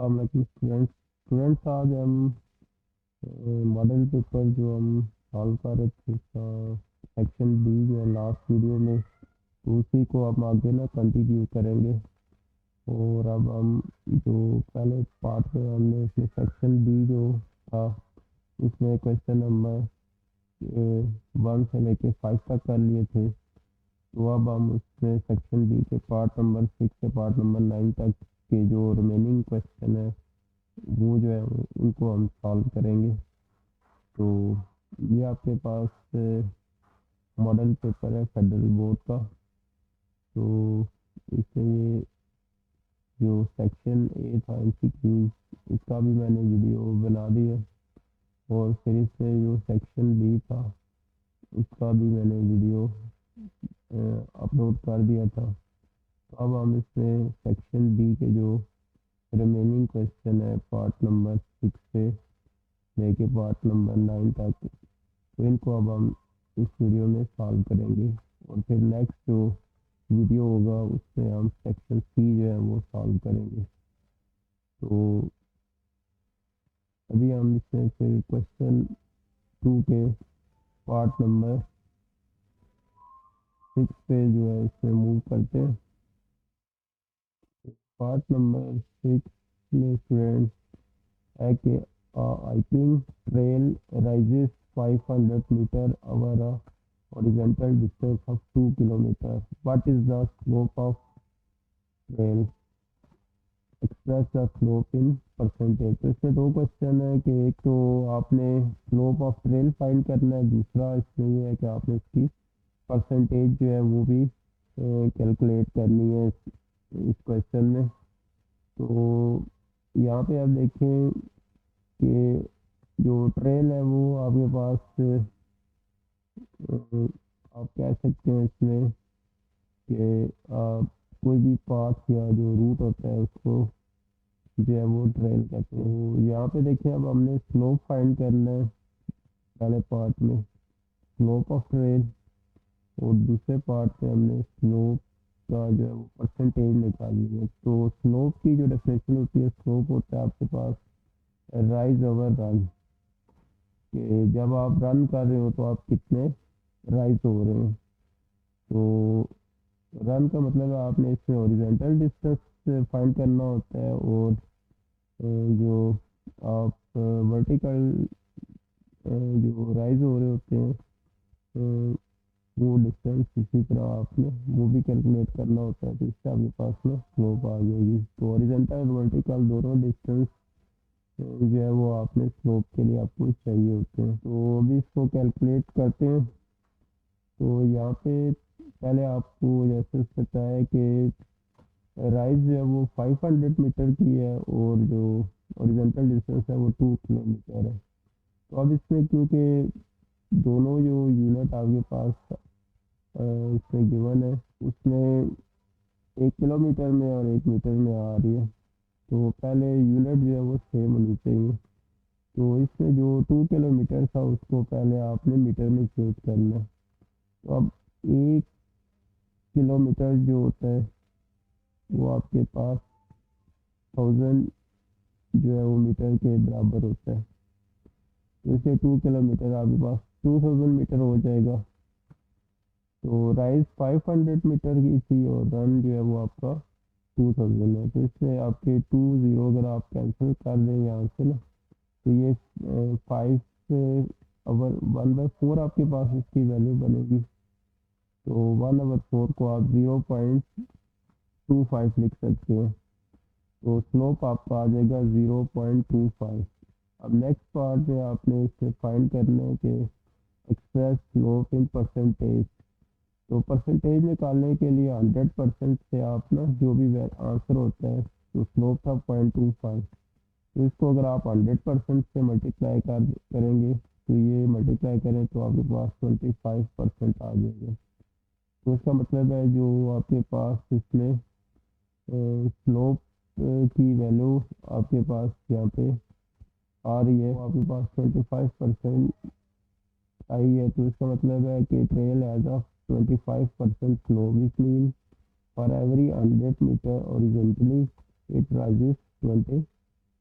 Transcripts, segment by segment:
अस्सलामुअलैकुम स्टूडेंट्स आज हम मॉडल पेपर जो हम सॉल्व कर रहे थे उसका सेक्शन बी में लास्ट वीडियो में, तो उसी को हम आगे ना कंटिन्यू करेंगे। और अब हम जो पहले पार्ट में हमने इसमें सेक्शन बी जो था उसमें क्वेश्चन नंबर 1 से लेके 5 तक कर लिए थे। तो अब हम उसमें सेक्शन बी के पार्ट नंबर 6 से पार्ट नंबर 9 तक के जो रिमेनिंग क्वेश्चन है वो जो है उनको हम सॉल्व करेंगे। तो ये आपके पास मॉडल पेपर है फेडरल बोर्ड का। तो इसमें ये जो सेक्शन ए था एमसीक्यूज इसका भी मैंने वीडियो बना दी है, और फिर इसमें जो सेक्शन बी था उसका भी मैंने वीडियो अपलोड कर दिया था। तो अब हम इसमें सेक्शन बी के जो रिमेनिंग क्वेश्चन है पार्ट नंबर 6 से लेके पार्ट नंबर 9 तक, तो इनको अब हम इस वीडियो में सॉल्व करेंगे। और फिर नेक्स्ट जो वीडियो होगा उसमें हम सेक्शन सी जो है वो सॉल्व करेंगे। तो अभी हम इसमें फिर क्वेश्चन 2 के पार्ट नंबर 6 पे जो है इसमें मूव करते हैं। पार्ट नंबर 6 में स्टूडेंट है कि hiking trail rises 500 meter over a horizontal distance of 2 kilometer. What is the slope of trail? Express the slope in percentage. तो इसमें दो क्वेश्चन है कि एक तो आपने स्लोप ऑफ ट्रेल फाइंड करना है, दूसरा इसमें ये है कि आपने इसकी परसेंटेज जो है वो भी कैलकुलेट करनी है इस क्वेश्चन में। तो यहाँ पे आप देखें कि जो ट्रेल है वो आपके पास आप कह सकते हैं इसमें कि कोई भी पाथ या जो रूट होता है उसको जो है वो ट्रेल कहते हैं। तो यहाँ पे देखिए अब हमने स्लोप फाइंड करना है पहले पार्ट में, स्लोप ऑफ ट्रेल, और दूसरे पार्ट में हमने स्लोप का जो है वो परसेंटेज निकालनी है। तो स्लोप की जो डेफिनेशन होती है, स्लोप होता है आपके पास राइज ओवर रन, कि जब आप रन कर रहे हो तो आप कितने राइज हो रहे हैं। तो रन का मतलब है आपने इसमें हॉरिजॉन्टल डिस्टेंस फाइंड करना होता है, और जो आप वर्टिकल जो राइज हो रहे होते हैं वो डिस्टेंस इसी तरह आपने वो भी कैलकुलेट करना होता है। तो इससे आपके पास में स्लोप आ जाएगी। तो हॉरिजॉन्टल और वर्टिकल दोनों डिस्टेंस जो है वो आपने स्लोप के लिए आपको चाहिए होते हैं। तो अभी इसको कैलकुलेट करते हैं। तो यहाँ पे पहले आपको जैसे पता है कि राइज जो है वो 500 मीटर की है, और जो ओरिजेंटल डिस्टेंस है वो 2 किलोमीटर है। तो अब इसमें क्योंकि दोनों जो यूनिट आपके पास इसमें गिवन है उसमें 1 किलोमीटर में और 1 मीटर में आ रही है, तो पहले यूनिट जो है वो सेम होनी चाहिए। तो इसमें जो 2 किलोमीटर था उसको पहले आपने मीटर में चेंज करना है। तो अब 1 किलोमीटर जो होता है वो आपके पास 1000 जो है वो मीटर के बराबर होता है। तो इसे 2 किलोमीटर आपके पास 2000 मीटर हो जाएगा। तो राइज 500 मीटर की थी और रन जो है वो आपका 2000 है। तो इसमें आपके 20 अगर आप कैंसिल कर दें यहाँ से ना, तो ये 5 से अवर 1/4 आपके पास इसकी वैल्यू बनेगी। तो 1/4 को आप 0.25 लिख सकते हैं। तो स्लोप आपका आ जाएगा 0.25। अब नेक्स्ट पार्ट में आपने इसे फाइंड करना है कि एक्सप्रेस स्लोप इन परसेंटेज। तो परसेंटेज निकालने के लिए 100% से आप ना जो भी आंसर होता है, तो स्लोप था 0.25, तो इसको अगर आप 100% से मल्टीप्लाई करेंगे तो ये मल्टीप्लाई करें तो आपके पास 25% आ जाएगा। तो इसका मतलब है जो आपके पास इसमें स्लोप की वैल्यू आपके पास यहाँ पे आ रही है, आपके पास 25% आई है। तो इसका मतलब है कि trail has a 25% slope, which mean for every 100 meter horizontally it rises 25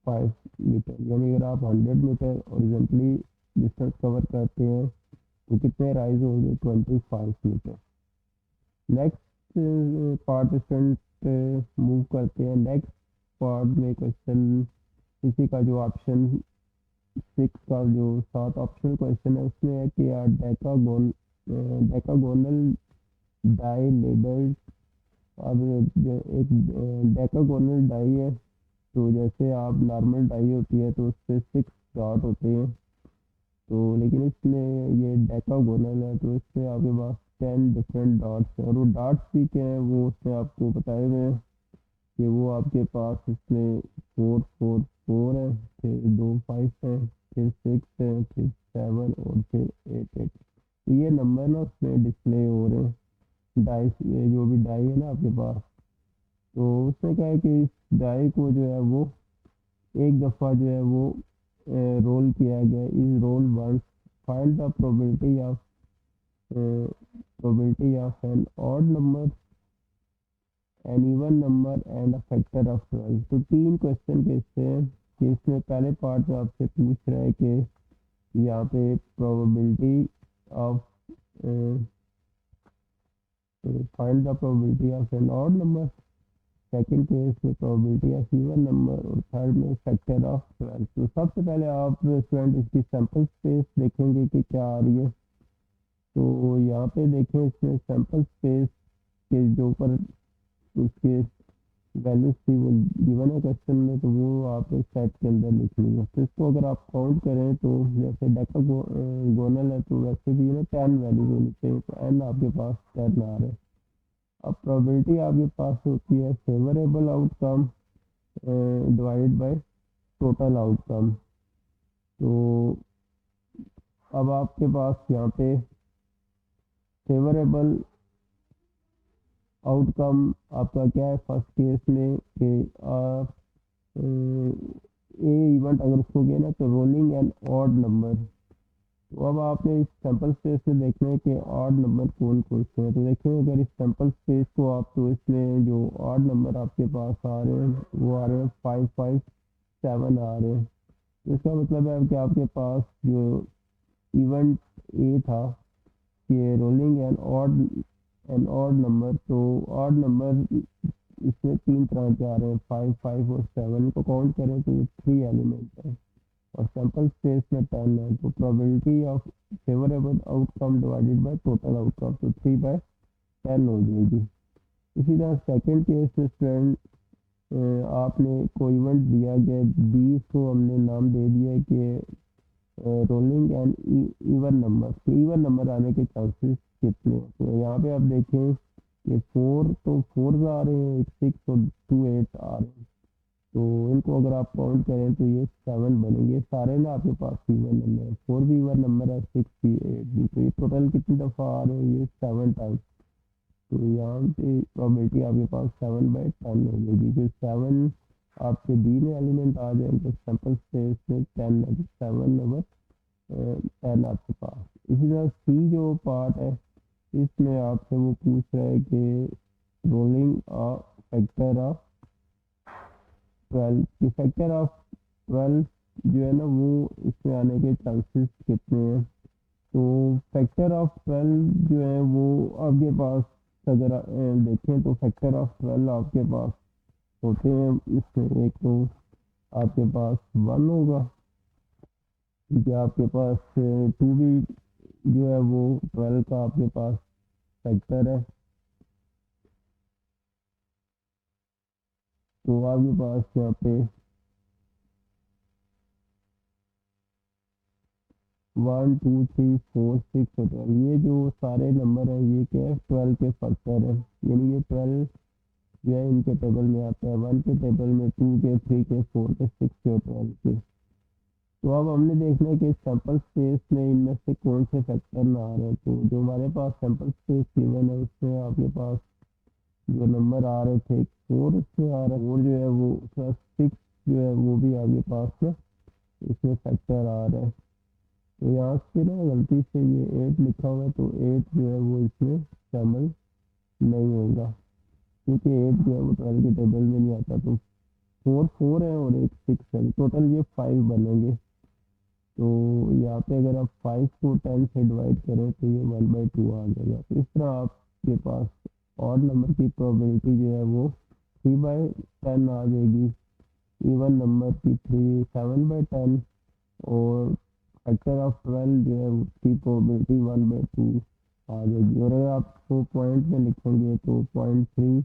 25 metre, यानी अगर आप 100 मीटर ओरिजेंटली डिस्टेंस कवर करते हैं तो कितने राइज होंगे, 25 मीटर। नेक्स्ट पार्टिसिपेंट मूव करते हैं नेक्स्ट पार्ट में। क्वेश्चन इसी का जो ऑप्शन 6 का जो 7 ऑप्शनल क्वेश्चन है उसमें है कि डेकागोनल डाई लेबल्ड। अब एक डेकागोनल डाई है, तो जैसे आप नॉर्मल डाई होती है तो उस पर 6 डॉट होते हैं, तो लेकिन इसमें ये डेकागोनल है तो इसमें आपके पास 10 डिफरेंट डॉट्स हैं, और वो डॉट्स भी क्या है वो उसमें आपको बताए हुए हैं कि वो आपके पास इसमें 4 4 4 है, फिर 2 5 है, फिर 6 है, फिर 7 और फिर 8 8। तो ये नंबर ना उसमें डिस्प्ले हो रहे हैं डाई, ये जो भी डाई है ना आपके पास, तो उसमें क्या है कि इस डाई को जो है वो एक दफ़ा जो है वो रोल किया गया, is roll once, find the probability of an odd number, an even number and a factor of 12। तो 3 क्वेश्चन कैसे हैं कि इसमें पहले पार्ट में आपसे पूछ रहा है कि यहाँ पे probability of find the probability of an odd number, second case में probability of even number, और थर्ड में फैक्टर ऑफ 12। तो सबसे पहले आप स्टूडेंट इसकी सैंपल स्पेस देखेंगे कि क्या आ रही है। तो यहाँ पे देखें इसमें सैंपल स्पेस के जो ऊपर उसके वैल्यूज थी वो गिवन है क्वेश्चन में, तो वो आप सेट के अंदर लिख लीजिए। तो इसको अगर आप काउंट करें तो जैसे डेकागोनल है तो वैसे भी ना 10 वैल्यूज होनी चाहिए, तो एन आपके पास 10 आ रहे हैं। अब प्रोबेबिलिटी आपके पास होती है favourable outcome divided by total outcome. तो अब आपके पास यहाँ पे फेवरेबल आउटकम आपका क्या है फर्स्ट केस में कि आप ए इवेंट अगर उसको गए ना तो रोलिंग एंड ऑड नंबर। तो अब आपने इस सैंपल स्पेस में देखना है कि ऑड नंबर कौन कौन से हैं। तो देखिए अगर इस सैंपल स्पेस को आप, तो इसमें जो ऑड नंबर आपके पास आ रहे हैं वो आ रहे हैं 5 5 7 आ रहे हैं। तो इसका मतलब है कि आपके पास जो इवेंट ए था कि रोलिंग एंड ऑड नंबर, तो ऑड नंबर इसमें 3 तरह के आ रहे हैं, 5 5 और 7 को काउंट करें तो ये 3 एलिमेंट है और सैंपल स्पेस में 10 है। तो probability of favourable outcome divided by total outcome, तो 3/10 हो जाएगी। इसी तरह सेकंड केस में स्टूडेंट आपने कोई इवेंट दिया गया 20 को हमने नाम दे दिया कि रोलिंग एंड इवन नंबर, तो इवन नंबर आने के चांसेस कितने हैं। तो यहाँ पे आप देखें कि 4 तो 4 आ रहे हैं, 6 और 2 8 आ रहे हैं, तो इनको अगर आप काउंट करें तो ये 7 बनेंगे सारे ना आपके पास इवन नंबर है, 4 भी इवन नंबर है, 6 भी 8 भी, तो ये टोटल कितनी दफ़ा आ रहे हैं, ये 7 टाइम्स। तो यहाँ पे प्रोबेबिलिटी आपके पास 7/10 हो जाएगी, फिर 7 आपके डी में एलिमेंट आ जाए तो सैंपल स्पेस में 10 है, 7/10 आपके पास। इसी तरह सी जो पार्ट है इसमें आपसे वो पूछ रहा है कि रोलिंग फैक्टर ऑफ 12, कि फैक्टर ऑफ 12 जो है ना वो इसमें आने के चांसेस कितने हैं। तो फैक्टर ऑफ 12 जो है वो आपके पास अगर देखें तो फैक्टर ऑफ 12 आपके पास होते हैं, इसमें एक तो आपके पास 1 होगा, क्योंकि आपके पास 2 भी जो है वो 12 का आपके पास फैक्टर है। तो आपके पास यहाँ पे 1 2 3 4 6 और 12, ये जो सारे नंबर हैं ये क्या है 12 के फैक्टर है, यानी ये 12 जो है इनके टेबल में आता है, 1 के टेबल में, 2 के, 3 के, 4 के, 6 के और 12 के। तो अब हमने देखना है कि सैंपल स्पेस में इनमें से कौन से फैक्टर ना आ रहे हैं। तो जो हमारे पास सैंपल स्पेस गिवन है उसमें आपके पास जो नंबर आ रहे थे 4 उसमें आ रहा है, 4 जो है वो प्लस 6 जो है वो भी आपके पास में इसमें फैक्टर आ रहा है। तो यहाँ से ना गलती से ये 8 लिखा हुआ है, तो 8 जो है वो इसमें शामिल नहीं होगा, क्योंकि 8 जो है वो 12 के टेबल में नहीं आता। तो 4 4 है और एक 6 है, टोटल ये 5 बनेंगे। तो यहाँ पे अगर आप 5 को 10 से डिवाइड करें तो ये 1/2 आ जाएगा। तो इस तरह आपके पास ऑड नंबर की प्रोबेबिलिटी जो है वो 3/10 आ जाएगी, इवन नंबर की 7/10, और फैक्टर ऑफ 12 जो है उसकी प्रोबेबिलिटी 1/2 आ जाएगी। और अगर आप उसको पॉइंट में लिखेंगे तो 0.3,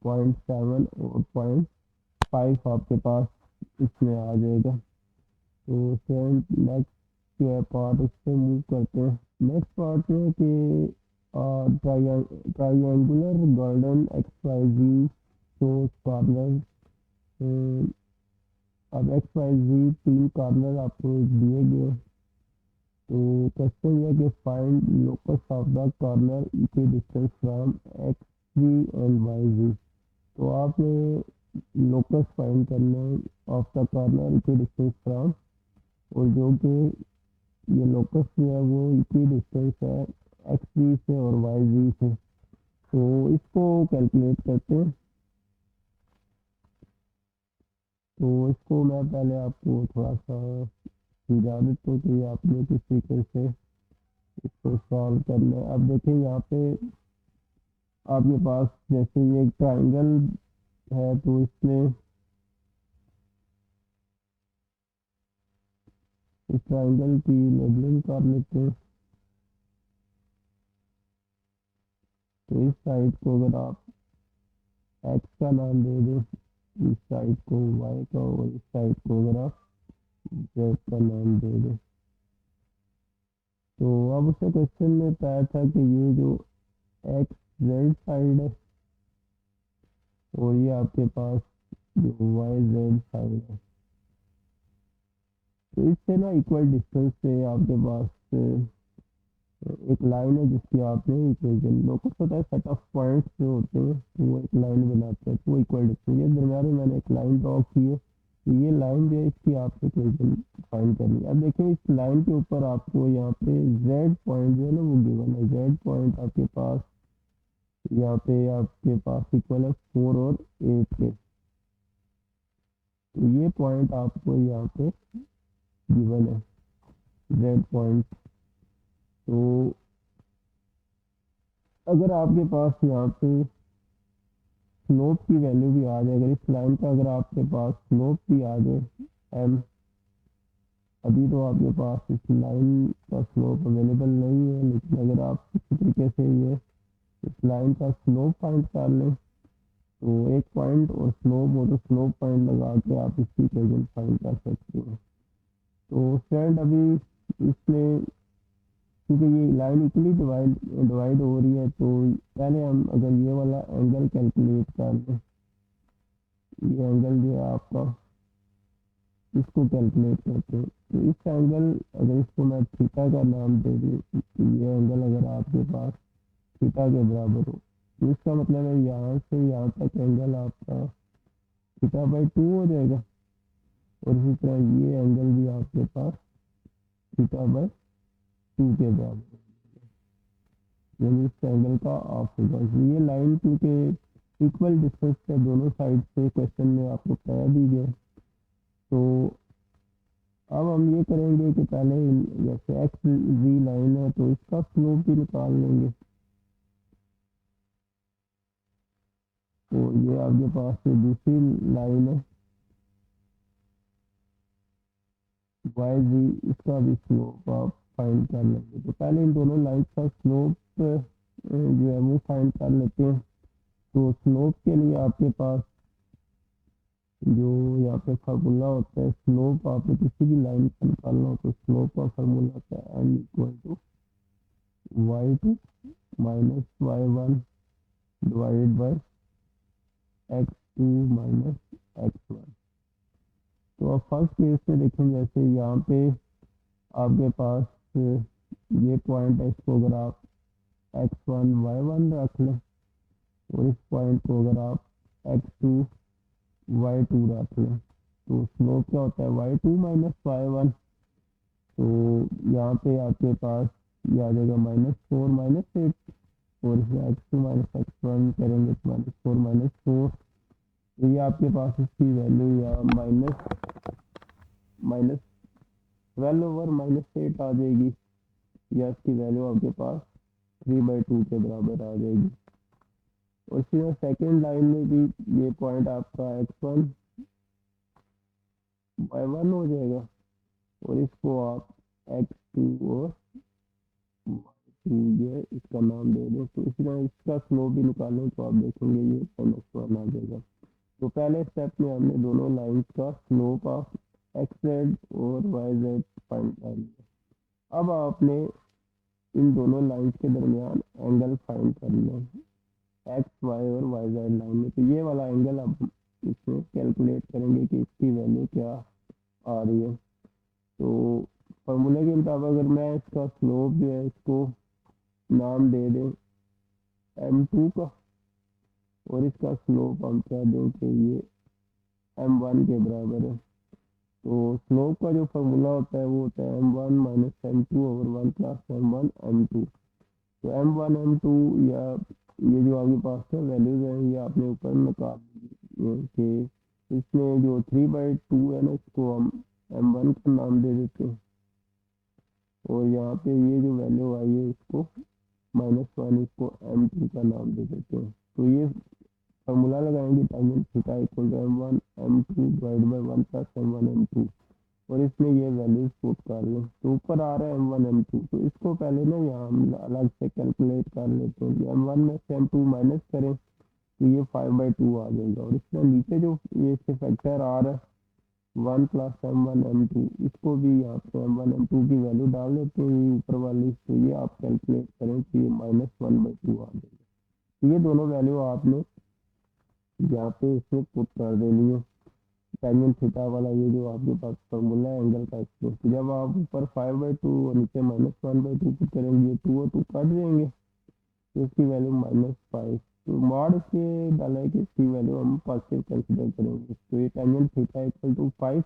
0.7 और 0.5 आपके पास इसमें आ जाएगा। तो फ्रेंड नेक्स्ट जो है पार्ट उस पर मूव करते हैं। नेक्स्ट पार्ट में कि triangular garden XYZ shows corner. अब XYZ 3 कॉर्नर आपको दिए गए। तो क्वेश्चन ये कि find locus of the corner equi distance from XZ and YZ। तो आपने लोकस फाइंड करना है of the corner equi distance from, और जो कि ये लोकस जो है वो इक्वी डिस्टेंस है XZ से और YZ से। तो इसको कैलकुलेट करते हैं। तो इसको मैं पहले आपको थोड़ा सा समझा देता हूँ कि आपने किस तरीके से इसको सॉल्व करना है। अब देखिए यहाँ पे आपके पास जैसे ये एक ट्राइंगल है, तो इसमें इस ट्राइंगल की लेबलिंग कर लेते हैं। तो इस साइड को अगर आप x का नाम दे दें, इस साइड को y का, और इस साइड को अगर आप z का नाम दे दें। तो अब उसे क्वेश्चन में पाया था कि ये जो x z साइड है और ये आपके पास जो y z साइड है, तो इससे ना इक्वल डिस्टेंस पे आपके पास एक लाइन है जिसकी आपने इक्वेशन, लोकस होता है सेट ऑफ पॉइंट्स जो होते हैं, तो वो एक लाइन बनाते हैं, तो वो इक्वल डिस्टेंस, ये दरम्यान में मैंने एक लाइन ड्रॉ की है। तो ये लाइन जो है इसकी आपको इक्वेशन फाइंड करनी है। अब देखिए इस लाइन के ऊपर आपको यहाँ पे z पॉइंट जो है ना वो गिवन है। z पॉइंट आपके पास यहाँ पे आपके पास इक्वल है 4 और 8 के। तो ये पॉइंट आपको यहाँ पे गिवन है, z पॉइंट। तो अगर आपके पास यहाँ पे स्लोप की वैल्यू भी आ जाए, अगर इस लाइन का अगर आपके पास स्लोप भी आ जाए m, अभी तो आपके पास इस लाइन का स्लोप अवेलेबल नहीं है, लेकिन अगर आप किसी तरीके से ये इस लाइन का स्लोप फाइंड कर लें तो एक पॉइंट और स्लोप हो, तो स्लोप पॉइंट लगा के आप इसकी इक्वेशन फाइंड कर सकते हैं। तो फ्रेंड अभी इसमें क्योंकि ये लाइन इक्वली डिवाइड हो रही है, तो पहले हम अगर ये वाला एंगल कैलकुलेट कर लें, ये एंगल जो है आपका, इसको कैलकुलेट करते हैं। तो इस एंगल अगर इसको मैं थीटा का नाम दे दूँ, तो ये एंगल अगर आपके पास थीटा के बराबर हो, तो इसका मतलब है यहाँ से यहाँ तक एंगल आपका थीटा/2 हो जाएगा। और इसी तरह ये एंगल भी आपके पास थीटा/2 के बराबर, यानी इस एंगल का हाफ होगा। ये लाइन क्योंकि इक्वल डिस्टेंस है दोनों साइड से, क्वेश्चन में आपको कह दी गया। तो अब हम ये करेंगे कि पहले जैसे एक्स जी लाइन है तो इसका स्लोप भी निकाल लेंगे। तो ये आपके पास दूसरी लाइन है वाई जी, इसका भी स्लोप आप फाइंड कर लेंगे। तो पहले इन दोनों लाइन का स्लोप जो है वो फाइंड कर लेते हैं। तो स्लोप के लिए आपके पास जो यहाँ पे फार्मूला होता है, स्लोप आपने किसी भी लाइन का निकालना हो तो स्लोप का फार्मूला होता है n = y2 - y1 divided by x2 - x1। तो अब फर्स्ट केस में देखें, जैसे यहाँ पे आपके पास ये पॉइंट है, इसको अगर आप x1 y1 रख लें और इस पॉइंट को अगर आप x2 y2 रख लें, तो स्लोप क्या होता है y2 - y1। तो यहाँ पे आपके पास ये आ जाएगा -4 - 8, और इसे x2 - x1 करेंगे तो -4 - 4। तो ये आपके पास इसकी वैल्यू यहाँ माइनस 12/-8 आ जाएगी, या इसकी वैल्यू आपके पास 3/2 के बराबर आ जाएगी। और इसी तरह सेकेंड लाइन में भी ये पॉइंट आपका x1 y1 हो जाएगा, और इसको आप x2 और y2 ये इसका नाम दे दें। तो इसी तरह इसका स्लोप भी निकालें तो आप देखेंगे ये -1 आ जाएगा। तो पहले स्टेप में हमने दोनों लाइंस का स्लोप ऑफ XZ और YZ फाइंड कर लिया। अब आपने इन दोनों लाइंस के दरमियान एंगल फाइंड करना है एक्स वाई और वाई जेड लाइन में। तो ये वाला एंगल अब इसमें कैलकुलेट करेंगे कि इसकी वैल्यू क्या आ रही है। तो फॉर्मूले के मुताबिक अगर मैं इसका स्लोप जो है इसको नाम दे दें m2 का, और इसका स्लोप हम क्या दें कि ये m1 के बराबर है। तो स्लोप का जो फार्मूला होता है वो होता है m1 - m2/1 + m1 m2। तो m1 m2 या ये जो आपके पास है वैल्यूज हैं ये आपने ऊपर निकाल कि इसमें जो 3/2 है ना इसको हम m1 का नाम दे देते हैं, और यहाँ पे ये जो वैल्यू आई है इसको -1 इसको m2 का नाम दे देते हैं। तो ये फार्मूला लगाएंगे tan theta = m1 m2/1 + m1 m2, और इसमें ये वैल्यूज पुट कर लें। तो ऊपर आ रहा है m1 m2, तो इसको पहले ना यहाँ हम अलग से कैलकुलेट कर लेते हैं। m1 में से m2 माइनस करें तो ये 5/2 आ जाएगा, और इसमें नीचे जो ये इसके फैक्टर आ रहा है 1 + m1 m2, इसको भी यहाँ पे m1 m2 की वैल्यू डाल देते हैं ये ऊपर वाली। तो ये आप कैलकुलेट करें कि ये -1/2 आ जाएगा। तो ये दोनों वैल्यू आपने यहाँ पे इसमें पुट कर देनी है। tan थीटा वाला ये जो आपके पास फॉर्मूला है एंगल का एक्सप्रेस, तो जब आप ऊपर 5/2 और नीचे -1/2 पुट करेंगे, 2 और 2 कट जाएंगे, तो इसकी वैल्यू -5। तो मॉड इसके डाला है कि इसकी वैल्यू हम पॉजिटिव कंसिडर करेंगे। तो ये tan थीटा = 5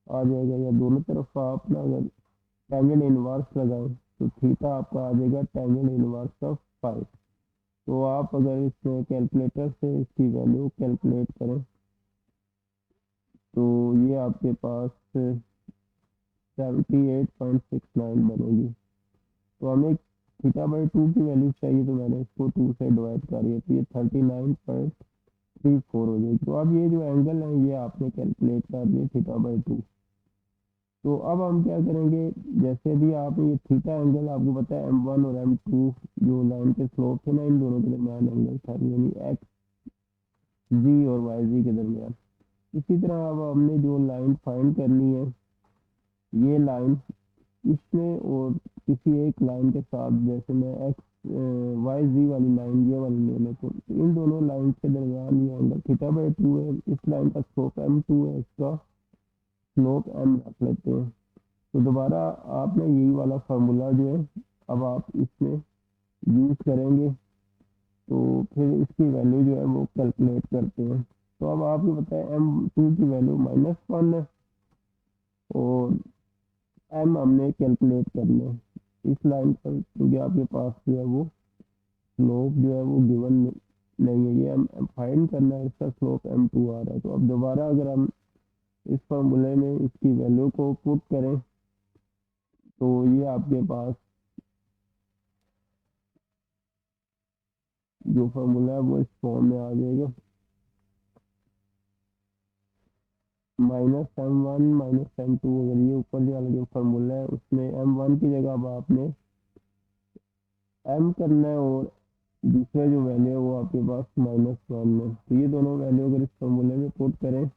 आ जाएगा, या दोनों तरफ आप ना अगर tan इनवर्स लगाएं तो थीटा आपका आ जाएगा tan इनवर्स ऑफ 5। तो आप अगर इसमें कैलकुलेटर से इसकी वैल्यू कैलकुलेट करें तो ये आपके पास 78.69 बनेगी। तो हमें θ/2 की वैल्यू चाहिए, तो मैंने इसको 2 से डिवाइड करी है, तो ये 39.34 हो जाएगी। तो अब ये जो एंगल है ये आपने कैलकुलेट कर लिए θ/2। तो अब हम क्या करेंगे, जैसे भी आप ये थीटा एंगल आपको पता है m1 और m2 जो लाइन के स्लोप थे ना इन दोनों के दरमियान एंगल था, यानी XG और YG के दरमियान। इसी तरह अब हमने जो लाइन फाइंड करनी है ये लाइन इसमें और किसी एक लाइन के साथ, जैसे मैं YZ वाली लाइन ये वाली ले लें, तो इन दोनों लाइन के दरमियान ये एंगल θ/2 है। इस लाइन का स्लोप m2 है, इसका स्लोप m रख लेते हैं। तो दोबारा आपने यही वाला फार्मूला जो है अब आप इसमें यूज़ करेंगे, तो फिर इसकी वैल्यू जो है वो कैलकुलेट करते हैं। तो अब आपको पता है m2 की वैल्यू -1 है, और m हमने कैलकुलेट करना है इस लाइन पर, क्योंकि आपके पास जो है वो स्लोप जो है वो गिवन नहीं है, ये हम फाइंड करना है, इसका स्लोप m2 आ रहा है। तो अब दोबारा अगर हम इस फार्मूले में इसकी वैल्यू को पुट करें तो ये आपके पास जो फार्मूला है वो इस फॉर्म में आ जाएगा, -m1 - m2। अगर ये ऊपर वाला जो फार्मूला है उसमें m1 की जगह अब आपने m करना है, और दूसरा जो वैल्यू है वो आपके पास -1 है। तो ये दोनों वैल्यू अगर इस फार्मूले में पुट करें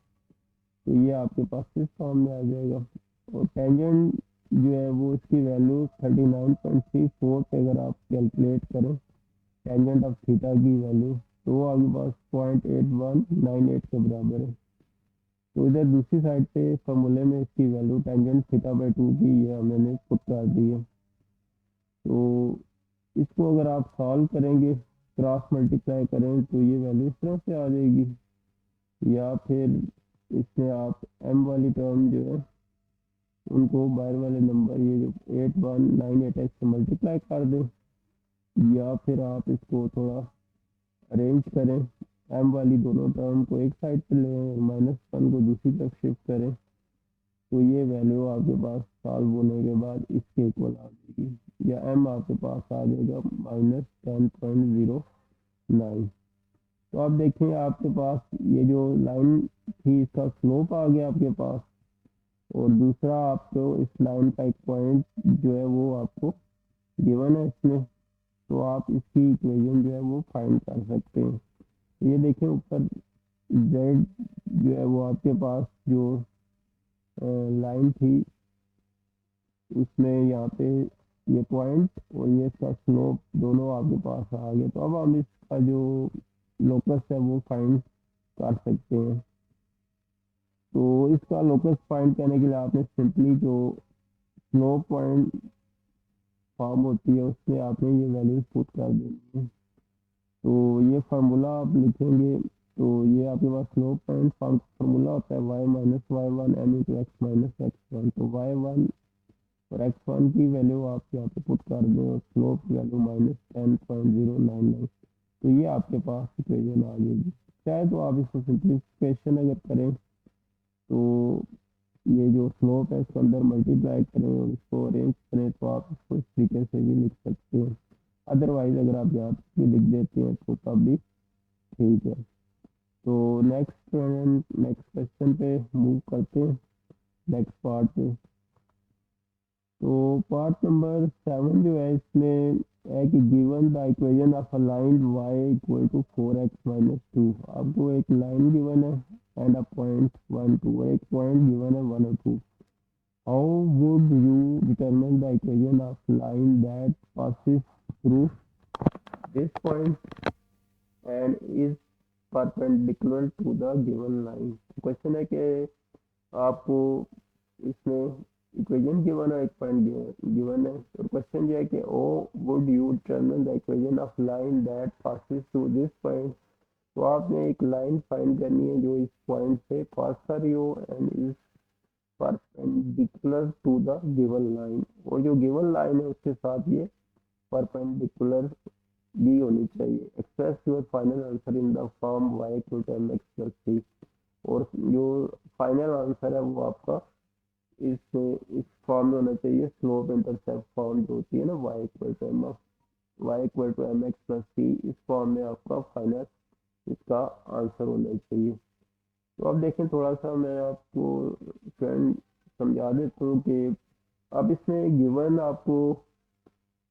तो ये आपके पास इस फॉर्म में आ जाएगा। और टेंजेंट जो है वो इसकी वैल्यू 39.34 पे अगर आप कैलकुलेट करें टेंजेंट ऑफ थीटा की वैल्यू, तो वो आपके पास 0.8198 के बराबर है। तो इधर दूसरी साइड पे फार्मूले में इसकी वैल्यू टेंजेंट θ/2 की ये हमने पुट कर दी है। तो इसको अगर आप सॉल्व करेंगे, क्रॉस मल्टीप्लाई करें, तो ये वैल्यू इस तरह से आ जाएगी, या फिर इसमें आप m वाली टर्म जो है उनको बाहर वाले नंबर ये जो 8198 से मल्टीप्लाई कर दें, या फिर आप इसको थोड़ा अरेंज करें m वाली दोनों टर्म को एक साइड पे लें और -1 को दूसरी तरफ शिफ्ट करें, तो ये वैल्यू आपके पास सॉल्व होने के बाद इसके इक्वल आ जाएगी, या m आपके पास आ जाएगा -10.09। तो आप देखें आपके पास ये जो लाइन थी इसका स्लोप आ गया आपके पास, और दूसरा आपको इस लाइन का एक पॉइंट जो है वो आपको गिवन है इसमें, तो आप इसकी इक्वेशन जो है वो फाइंड कर सकते हैं। ये देखें ऊपर z जो है वो आपके पास जो लाइन थी उसमें यहाँ पे ये पॉइंट और ये इसका स्लोप दोनों आपके पास आ गए, तो अब हम इसका जो लोकस है वो फाइंड कर सकते हैं। तो इसका लोकस फाइंड करने के लिए आपने सिंपली जो स्लोप पॉइंट फॉर्म होती है उसमें आपने ये वैल्यूज पुट कर देनी है। तो ये फार्मूला आप लिखेंगे, तो ये आपके पास स्लोप पॉइंट फार्मूला होता है y minus y1 m into x minus x1। तो y1 और x1 की वैल्यू आप यहाँ पे पुट कर दें और स्लोप की वैल्यू -10.099, तो ये आपके पास इक्वेशन आ जाएगी। चाहे तो आप इसको सिंप्लीफिकेशन अगर करें तो ये जो स्लोप है इसको अंदर मल्टीप्लाई करें और इसको अरेंज करें, तो आप इसको इस तरीके से भी लिख सकते हैं। अदरवाइज अगर आप यहाँ भी लिख देते हैं तो तब भी ठीक है। तो नेक्स्ट क्वेश्चन पे मूव करते हैं, नेक्स्ट पार्ट पे। तो पार्ट नंबर 7 जो है इसमें है कि given the equation of a line y equal to 4x minus 2। आपको एक लाइन गिवन है एंड अ पॉइंट 1 2, एक पॉइंट गिवन है 1 और 2। How would you determine the equation of line that passes through this point and is perpendicular to the given line. Question है कि आपको इसमें इक्वेशन गिवन है, एक पॉइंट गिवन है, और क्वेश्चन ये है कि oh would you determine the equation of line that passes through this point. तो आपने एक लाइन फाइंड करनी है जो इस पॉइंट से पास कर रही हो and is perpendicular to the given line, और जो गिवन लाइन है उसके साथ ये परपेंडिकुलर भी होनी चाहिए। Express your final answer in the form y equal to mx plus c, और जो फाइनल आंसर है वो आपका इस फॉर्म में होना चाहिए, स्लोप इंटरसेप्ट फॉर्म जो होती है ना y equal to mx plus c, इस फॉर्म में आपका फाइनल इसका आंसर होना चाहिए। तो अब देखें थोड़ा सा मैं आपको फ्रेंड समझा देता हूँ कि अब इसमें गिवन आपको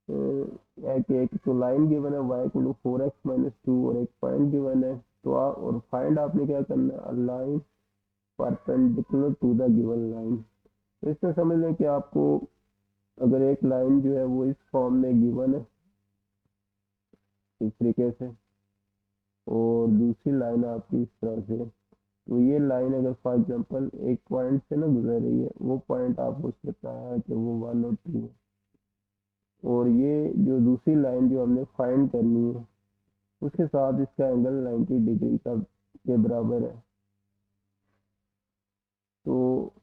एक तो लाइन गिवन है y equal to 4x minus 2 और एक पॉइंट गिवन है, तो और फाइंड आपने क्या करना है, line perpendicular to the given line. तो इसमें समझ लें कि आपको अगर एक लाइन जो है वो इस फॉर्म में गिवन है इस तरीके से, और दूसरी लाइन आपकी इस तरह से, तो ये लाइन अगर फॉर एग्जांपल एक पॉइंट से ना गुजर रही है, वो पॉइंट आपको बताया है कि वो 1 और 2 है, और ये जो दूसरी लाइन जो हमने फाइंड करनी है उसके साथ इसका एंगल 90 डिग्री का के बराबर है। तो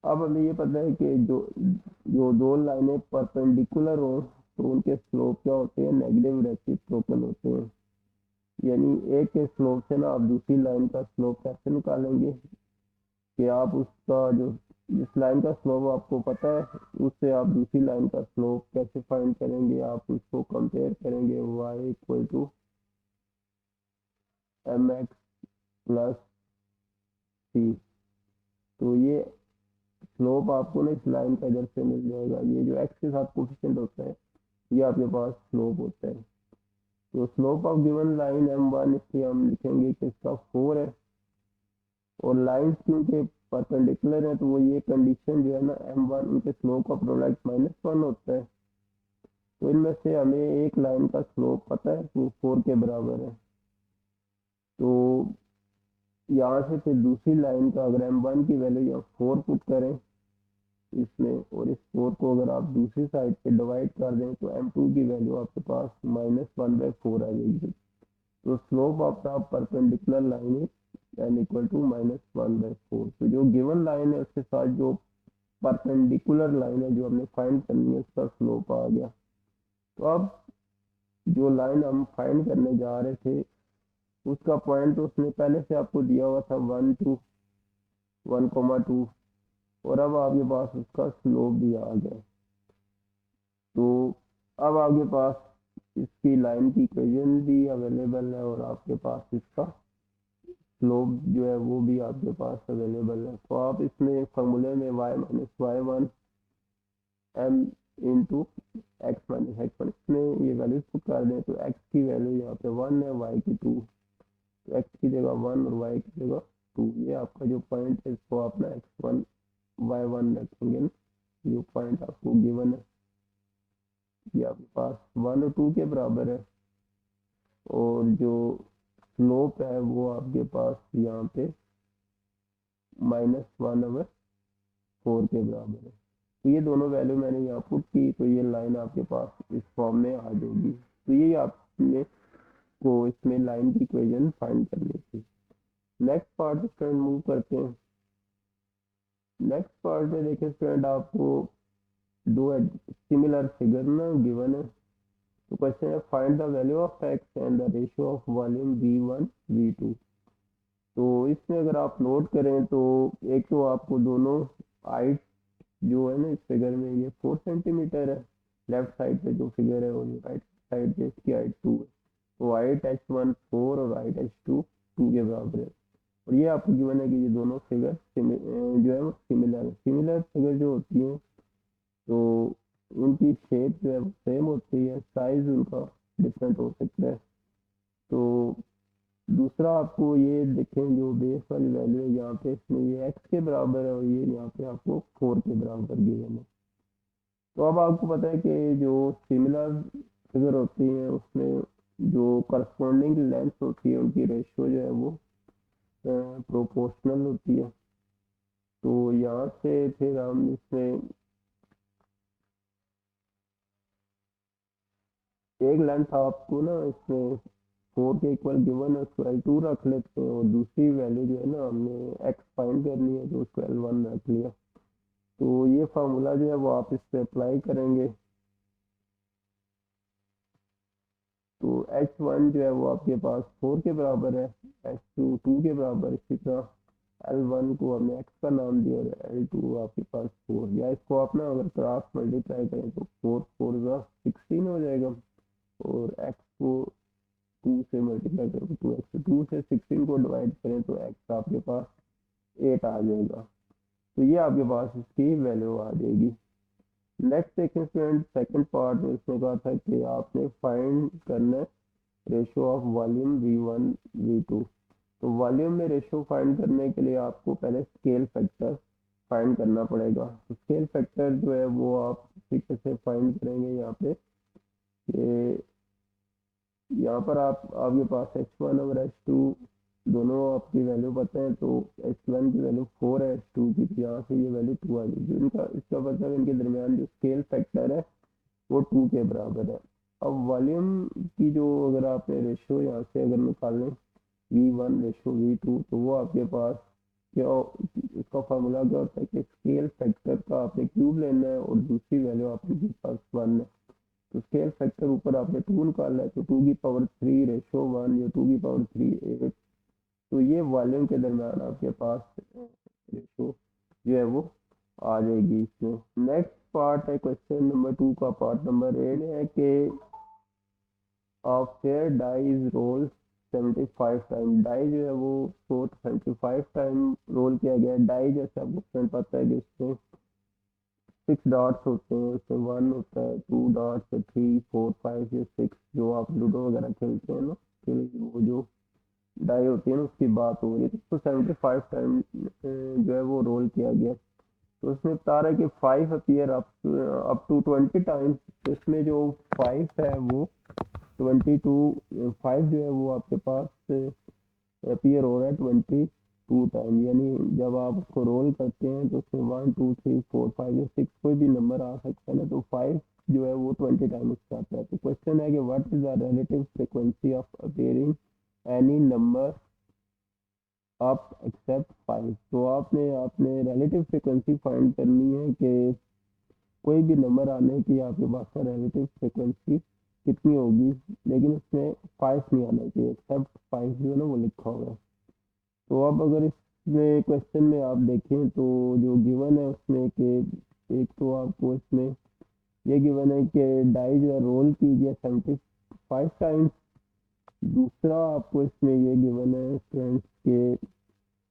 अब हमें ये पता है कि जो जो दो लाइनें परपेंडिकुलर हो तो उनके स्लोप क्या होते हैं, नेगेटिव रेसिप्रोकल होते हैं। यानी एक के स्लोप से ना आप दूसरी लाइन का स्लोप कैसे निकालेंगे कि आप उसका जो जिस लाइन का स्लोप आपको पता है उससे आप दूसरी लाइन का स्लोप कैसे फाइंड करेंगे, आप उसको कंपेयर करेंगे y equal to mx plus c। तो ये स्लोप आपको ना इस लाइन का इधर से मिल जाएगा, ये जो x के साथ कोफिशिएंट होता है ये आपके पास स्लोप होता है। तो slope of given line m1, इसलिए हम लिखेंगे कि इसका 4 है, और लाइंस क्योंकि परपेंडिकुलर है तो वो ये कंडीशन जो है ना m1 उनके स्लोप का प्रोडक्ट -1 होता है। तो इनमें से हमें एक लाइन का स्लोप पता है वो 4 के बराबर है। तो यहाँ से फिर दूसरी लाइन का अगर m1 की वैल्यू यहाँ 4 पुट करें इसमें, और इस 4 को अगर आप दूसरी साइड पे डिवाइड कर दें तो m2 की वैल्यू आपके पास -1/4 आ जाएगी। तो slope of the perpendicular line is n equal to -1/4। तो जो गिवन लाइन है उसके साथ जो परपेंडिकुलर लाइन है जो हमने फाइंड करनी है उसका स्लोप आ गया। तो अब जो लाइन हम फाइंड करने जा रहे थे उसका पॉइंट उसने पहले से आपको दिया हुआ था 1 to 1,2, और अब आपके पास उसका स्लोप भी आ गया। तो अब आपके पास इसकी लाइन की इक्वेशन भी अवेलेबल है और आपके पास इसका स्लोप जो है वो भी आपके पास अवेलेबल है। तो आप इसमें फॉर्मूले में y minus y one m into x minus x one, इसमें ये वैल्यूज पुट कर दें तो x की वैल्यू यहाँ पे 1 है, y की 2, तो x की जगह 1 और y की जगह 2। ये आपका जो पॉइंट है इसको अपना x1 y1 रखेंगे, जो पॉइंट आपको गिवन है ये आपके पास 1 और 2 के बराबर है, और जो स्लोप है वो आपके पास यहाँ पे -1/4 के बराबर है। तो ये दोनों वैल्यू मैंने यहाँ पुट की, तो ये लाइन आपके पास इस फॉर्म में आ जाएगी। तो ये आपने को इसमें लाइन की इक्वेशन फाइंड करनी थी। नेक्स्ट पार्ट स्टूडेंट मूव करते हैं। नेक्स्ट पार्ट में देखिए स्टूडेंट, आपको दो सिमिलर फिगर ना गिवन है। तो क्वेश्चन है find the value of x and the ratio of volume v1 v2। तो इसमें अगर आप नोट करें तो एक तो आपको दोनों हाइट जो है ना इस फिगर में ये 4 सेंटीमीटर है, लेफ्ट साइड पे जो फिगर है, और राइट साइड पे इसकी हाइट 2 है। तो हाइट h1 4 और हाइट h2 2 के बराबर है। और ये आपको गिवन है कि ये दोनों फिगर जो है वो सिमिलर है। सिमिलर फिगर जो होती है तो उनकी शेप जो है वो सेम होती है, साइज उनका डिफरेंट हो सकता है। तो दूसरा आपको ये देखें जो बेस वाली वैल्यू है यहाँ पे, इसमें ये x के बराबर है और ये यहाँ पे आपको 4 के बराबर गिवन है। तो अब आपको पता है कि जो सिमिलर फिगर होती हैं उसमें जो करस्पॉन्डिंग लेंथ होती है उनकी रेशियो जो है वो प्रोपोर्शनल होती है। तो यहाँ से फिर हम इसमें एक लेंथ आपको ना इसमें 4 के इक्वल गिवन है, उसको L2 रख लेते हैं, और दूसरी वैल्यू जो है ना हमने x फाइंड करनी है तो उसको L1 रख लिया। तो ये फार्मूला जो है वो आप इस पे अप्लाई करेंगे। तो h1 जो है वो आपके पास 4 के बराबर है, h2 2 के बराबर, इसी तरह L1 को हमने x का नाम दिया और L2 आपके पास 4, या इसको आप ना अगर क्रॉस मल्टीप्लाई करें तो 4 4 का 16 हो जाएगा, और x को 2 से मल्टीप्लाई करें तो 2x, 2 से 16 को डिवाइड करें तो x आपके पास 8 आ जाएगा। तो ये आपके पास इसकी वैल्यू आ जाएगी। नेक्स्ट देखें स्टूडेंट, सेकंड पार्ट में इसमें कहा था कि आपने फाइंड करना है ratio of volume v1 v2। तो वॉल्यूम में रेशियो फाइंड करने के लिए आपको पहले स्केल फैक्टर फाइंड करना पड़ेगा। तो स्केल फैक्टर जो है वो आप तरीके से फाइंड करेंगे यहाँ पे कि यहाँ पर आपके पास h1 और h2 दोनों आपकी वैल्यू पता है, तो h1 की वैल्यू 4 है, h2 की, तो यहाँ से ये वैल्यू 2 आ जाएगी। इनका इसका मतलब इनके दरमियान जो स्केल फैक्टर है वो 2 के बराबर है। अब वॉल्यूम की जो अगर आपने रेशियो यहाँ से अगर निकालें v1 रेशियो v2, तो वो आपके पास क्या, इसका फार्मूला क्या होता है कि स्केल फैक्टर का आपने क्यूब लेना है और दूसरी वैल्यू आपके पास 1 है। तो स्केल फैक्टर ऊपर आपने 2 निकालना है, तो 2 की पावर 3 रेशियो 1 या 2 की पावर 3 8। तो ये वॉल्यूम के दरमियान आपके पास रेशियो जो है वो आ जाएगी इसमें। नेक्स्ट पार्ट है क्वेश्चन नंबर 2 का पार्ट नंबर 8 है कि fair die is roll 75 time. Die जो है वो 75 टाइम रोल किया गया है। डाई जैसे आपको पता है कि इसमें 6 डॉट्स होते हैं, उसमें 1 होता है, 2 डॉट्स, 3 4 5 या 6, जो आप लूडो वगैरह खेलते हैं ना के लिए वो जो डाई होती है ना उसकी बात हो रही है। तो उसको 75 टाइम जो है वो रोल किया गया। तो उसमें बता रहा है कि 5 अपीयर अप टू 20 टाइम्स। तो इसमें जो 5 है वो 22 5 जो है वो आपके पास अपीयर हो रहा है 22 टाइम, यानी जब आप उसको रोल करते हैं तो उसमें 1 2 3 4 5 या 6 कोई भी नंबर आ सकता है ना, तो 5 जो है वो 20 टाइम उसका आता है। तो क्वेश्चन है कि what is the relative frequency of appearing any number up except 5। तो आपने आपने रिलेटिव फ्रीक्वेंसी फाइंड करनी है कि कोई भी नंबर आने की आपके पास का रिलेटिव फ्रीक्वेंसी कितनी होगी, लेकिन इसमें 5 नहीं आना चाहिए, एक्सेप्ट 5 जो है ना वो लिखा होगा। तो अब अगर इसमें क्वेश्चन में आप देखें तो जो गिवन है उसमें कि एक तो आपको इसमें ये गिवन है कि डाई जो है रोल की गया 75 टाइम्स। दूसरा आपको इसमें ये गिवन है स्टूडेंट्स के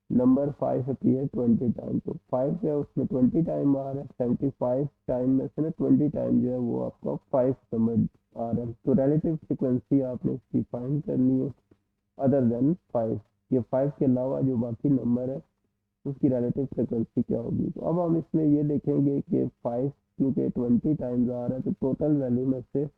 नंबर 5 अपीयर 20 टाइम। तो 5 जो है उसमें 20 टाइम आ रहा है, 75 टाइम में से ना 20 टाइम जो है वो आपका 5 नंबर आ रहा है। तो रिलेटिव फ्रिक्वेंसी आपने इसकी फाइंड करनी है अदर देन 5। ये 5 के अलावा जो बाकी नंबर है उसकी रिलेटिव फ्रिक्वेंसी क्या होगी। तो अब हम इसमें ये देखेंगे कि 5 क्योंकि 20 टाइम्स आ रहा है तो टोटल वैल्यू में से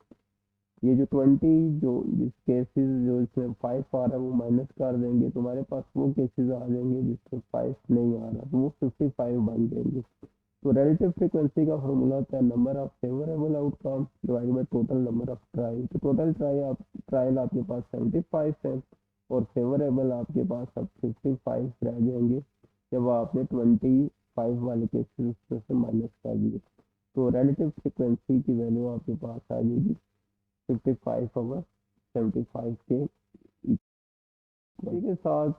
ये जो 20 जो जिस केसेस जो इसमें 5 आ रहा है वो माइनस कर देंगे, तो हमारे पास वो केसेस आ जाएंगे जिसमें 5 नहीं आ रहा, तो वो 55 बन जाएंगे। तो रिलेटिव फ्रिक्वेंसी का फॉर्मूला होता है number of favourable outcome divide by total number of trial. तो टोटल ट्रायल आपके पास 75 है और फेवरेबल आपके पास अब 55 रह जाएंगे जब आपने 25 वाले केसेस उसमें से माइनस कर दिए। तो रिलेटिव फ्रिक्वेंसी की वैल्यू आपके पास आ जाएगी 55/75 के इक्वल के साथ।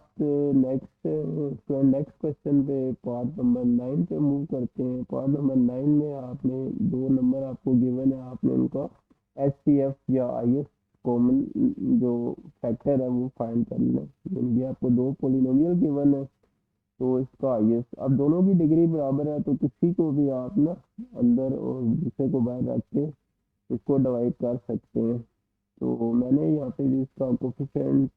नेक्स्ट क्वेश्चन पे पार्ट नंबर 9 पे मूव करते हैं। पार्ट नंबर 9 में आपने दो नंबर आपको गिवन है, आपने उनका HCF या IS कॉमन जो फैक्टर है वो फाइंड करना है। यानी कि आपको दो पोलिनोमियल गिवन है तो इसका IS, अब दोनों की डिग्री बराबर है तो किसी को भी आप ना अंदर और दूसरे को बाहर रख के इसको डिवाइड कर सकते हैं। तो मैंने यहाँ पे जिसका कोफिशिएंट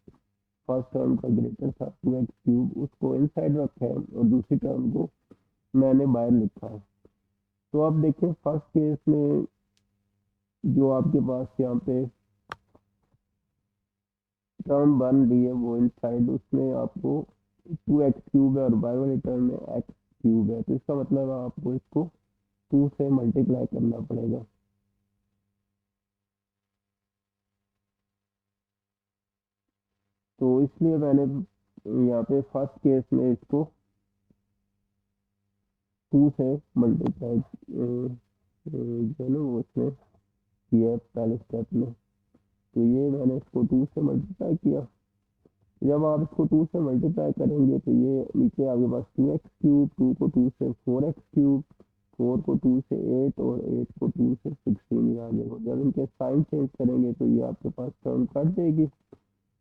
फर्स्ट टर्म का ग्रेटर था 2x³ उसको इनसाइड रखा है और दूसरी टर्म को मैंने बाहर लिखा है। तो अब देखें फर्स्ट केस में जो आपके पास यहाँ पे टर्म बन रही है वो इनसाइड उसमें आपको 2x³ है और बाहर वाली टर्म में x³ है, तो इसका मतलब आपको इसको 2 से मल्टीप्लाई करना पड़ेगा। तो इसलिए मैंने यहाँ पे फर्स्ट केस में इसको 2 से मल्टीप्लाई जो है ना वो उसमें किया पहले स्टेप में। तो ये मैंने इसको 2 से मल्टीप्लाई किया। जब आप इसको 2 से मल्टीप्लाई करेंगे तो ये नीचे आपके पास 2x³, 2 को 2 से 4x³, 4 को 2 से 8 और 8 को 2 से 16 आ जाएगा। जब इनके साइन चेंज करेंगे तो ये आपके पास टर्म कट देगी।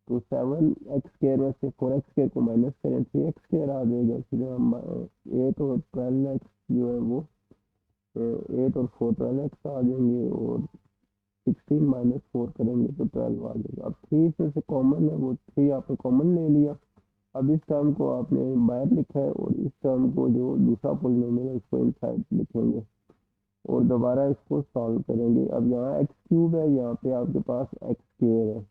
तो 7x² में से 4x² को माइनस करें 3x² आ जाएगा। फिर हम 8 और 12x जो है वो 8 और 4 12x आ जाएंगे और 16 माइनस 4 करेंगे तो 12 आ जाएगा। अब 3 इसमें से कॉमन है वो 3 आपने कॉमन ले लिया। अब इस टर्म को आपने बाहर लिखा है और इस टर्म को जो दूसरा पॉलिनोमियल है उसको इनसाइड लिखेंगे और दोबारा इसको सॉल्व करेंगे। अब यहाँ x³ है, यहाँ पे आपके पास x² है,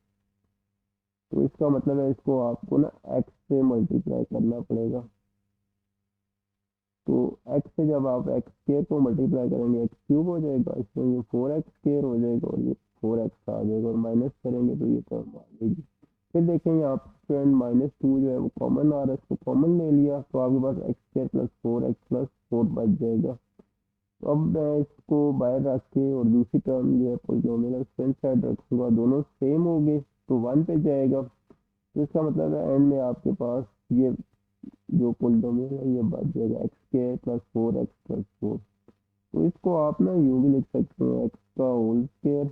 तो इसका मतलब है इसको आपको ना x से मल्टीप्लाई करना पड़ेगा। तो x से जब आप x² को मल्टीप्लाई करेंगे x³ हो जाएगा, इसमें ये 4x² हो जाएगा और ये 4x आ जाएगा और माइनस करेंगे तो ये टर्म आ जाएगी। फिर देखें यहाँ फ्रेंड -2 जो है वो कॉमन आ रहा है, इसको कॉमन ले लिया तो आपके पास x² + 4x + 4 बच जाएगा। तो अब मैं इसको बाहर रख के और दूसरी टर्म जो है पॉलिनोमियल उसको इनसाइड रखूँगा, दोनों सेम हो गए तो 1 पे जाएगा। तो इसका मतलब है एंड में आपके पास ये जो पॉलिनोमियल है ये बच जाएगा x² + 4x + 4। तो इसको आप ना यूँ भी लिख सकते हैं x का होल स्क्वायर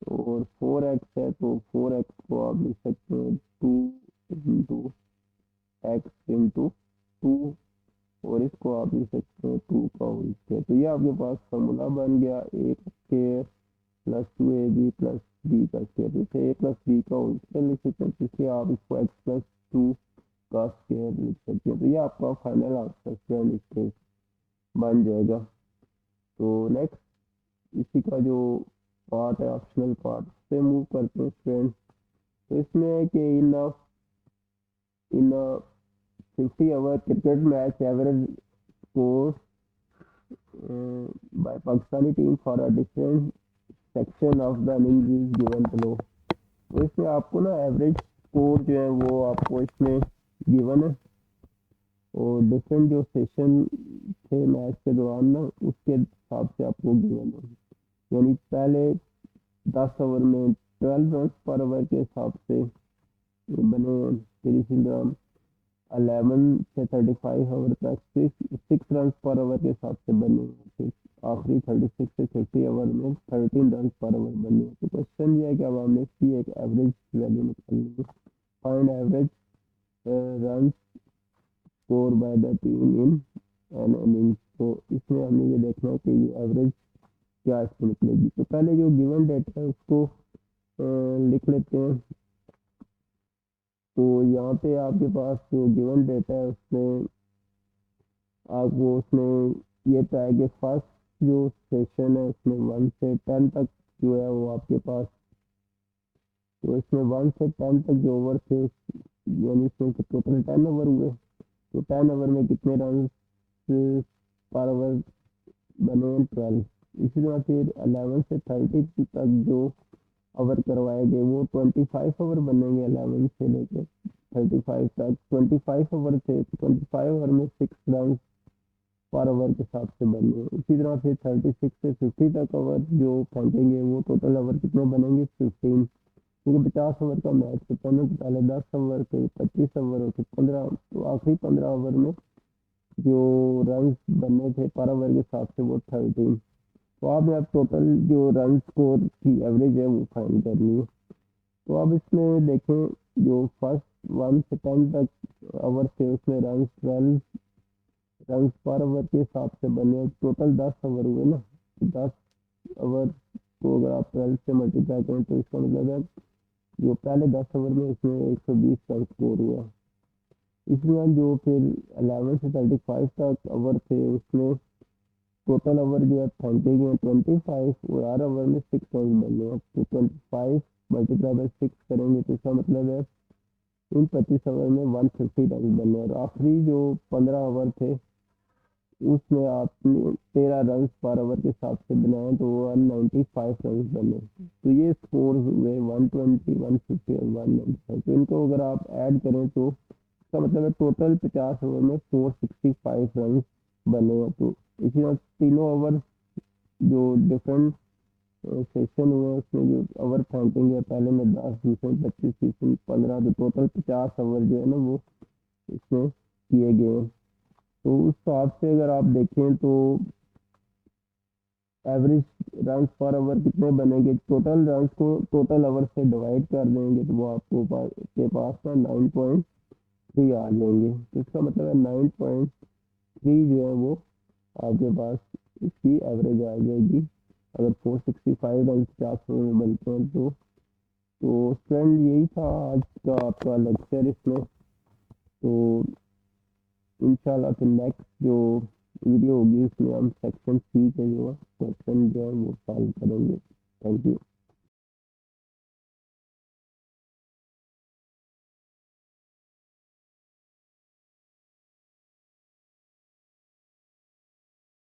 और 4x है तो 4x को आप लिख सकते हैं 2 × x × 2 और इसको आप लिख सकते हैं 2 का होल स्क्वायर। तो ये आपके पास फॉर्मूला बन गया a² + 2ab + b का स्क्वायर। इसे a + b का होल स्क्वायर लिख सकते हैं, इसलिए आप इसको x + 2 का स्क्वायर लिख सकते हैं। तो ये आपका फाइनल आंसर फ्रेंड इस केस बन जाएगा। तो नेक्स्ट इसी का जो पार्ट है ऑप्शनल पार्ट से मूव करते हैं फ्रेंड। तो इसमें है कि इन 50 over cricket match average score bye Pakistani team for a different section of the innings is given below. तो इसमें आपको ना एवरेज स्कोर जो है वो आपको इसमें गिवन है और डिफरेंट जो सेशन थे मैच के दौरान ना उसके हिसाब से आपको गिवन है। यानी पहले 10 ओवर में 12 रन पर ओवर के हिसाब से बने हैं। फिर इसी तरह 11 से 35 ओवर तक 6 रन पर ओवर के हिसाब से बने हैं। फिर आखिरी 36 से 50 ओवर में 13 रन पर ओवर बने हैं। तो क्वेश्चन ये है कि अब हमने इसकी एक एवरेज वैल्यू निकालनी है। Find average run score by the team in an innings. तो इसमें हमने ये देखना है कि ये एवरेज क्या इसमें निकलेगी। तो पहले जो गिवन डेटा है उसको लिख लेते हैं। तो यहाँ पे आपके पास जो गिवन डेटा है उसमें आपको उसमें ये था कि फर्स्ट जो सेशन है उसमें 1 से 10 तक जो है वो आपके पास, तो इसमें 1 से 10 तक जो ओवर थे यानी इसमें टोटल 10 ओवर हुए। तो 10 ओवर में कितने रन पर ओवर बने? 12। इसी तरह फिर 11 से 30 तक जो ओवर करवाए गए वो 25 ओवर बनेंगे। 11 से लेकर 35 तक 25 ओवर थे। 25 ओवर में 6 रन पर ओवर के हिसाब से बने। इसी तरह से 36 से 50 तक ओवर जो फेंकेंगे वो टोटल ओवर कितने बनेंगे? 15। क्योंकि 50 ओवर का मैच होता है, पहले 10 ओवर थे, 25 ओवर होते, 15, तो आखिरी 15 ओवर में जो रन बनने थे पर ओवर के हिसाब से वो 13। तो आपने अब टोटल जो रन स्कोर की एवरेज है वो फाइंड करनी है। तो अब इसमें देखें जो फर्स्ट 1 से 10 तक ओवर थे उसमें रन 12 रन पर ओवर के हिसाब से बने। टोटल 10 ओवर हुए ना, 10 ओवर को अगर आप 12 से मल्टीप्लाई करें तो इसका मतलब है जो पहले 10 ओवर में इसमें 120 रन स्कोर हुआ। इसमें जो फिर 11 से 35 तक ओवर थे उसमें टोटल ओवर जो है फेंके गए 25 और हर ओवर में 6 रन बने हैं। तो 25 मल्टीप्लाई बाई 6 करेंगे तो इसका मतलब है इन 25 ओवर में 150 रन बने। और आखिरी जो 15 ओवर थे उसमें आपने 13 रन पर ओवर के हिसाब से बनाए तो 195 रन बने। तो ये स्कोर हुए 120, 150 और 195। तो इनको अगर आप ऐड करें तो इसका मतलब है टोटल 50 ओवर में 465 रन बने हैं। तो इसी तरह तीनों ओवर जो डिफरेंट सेशन हुए उसमें जो ओवर फेंकेंगे पहले में 10, दूसरे में 25, तीसरे में 15, तो टोटल 50 ओवर जो है ना वो इसमें किए गए हैं। तो उस हिसाब से अगर आप देखें तो एवरेज रन पर ओवर कितने बनेंगे? टोटल रन को टोटल ओवर से डिवाइड कर देंगे तो वो आपको के पास ना 9.3 आ जाएंगे। तो इसका मतलब है 9.3 जो है वो आपके पास इसकी एवरेज आ जाएगी अगर 465 रन 50 ओवर में बनते हैं तो स्टूडेंट यही था आज का आपका लेक्चर इसमें। तो इंशाल्लाह फिर नेक्स्ट जो वीडियो होगी उसमें हम सेक्शन सी के जो क्वेश्चन जो है वो सॉल्व करेंगे। Thank you.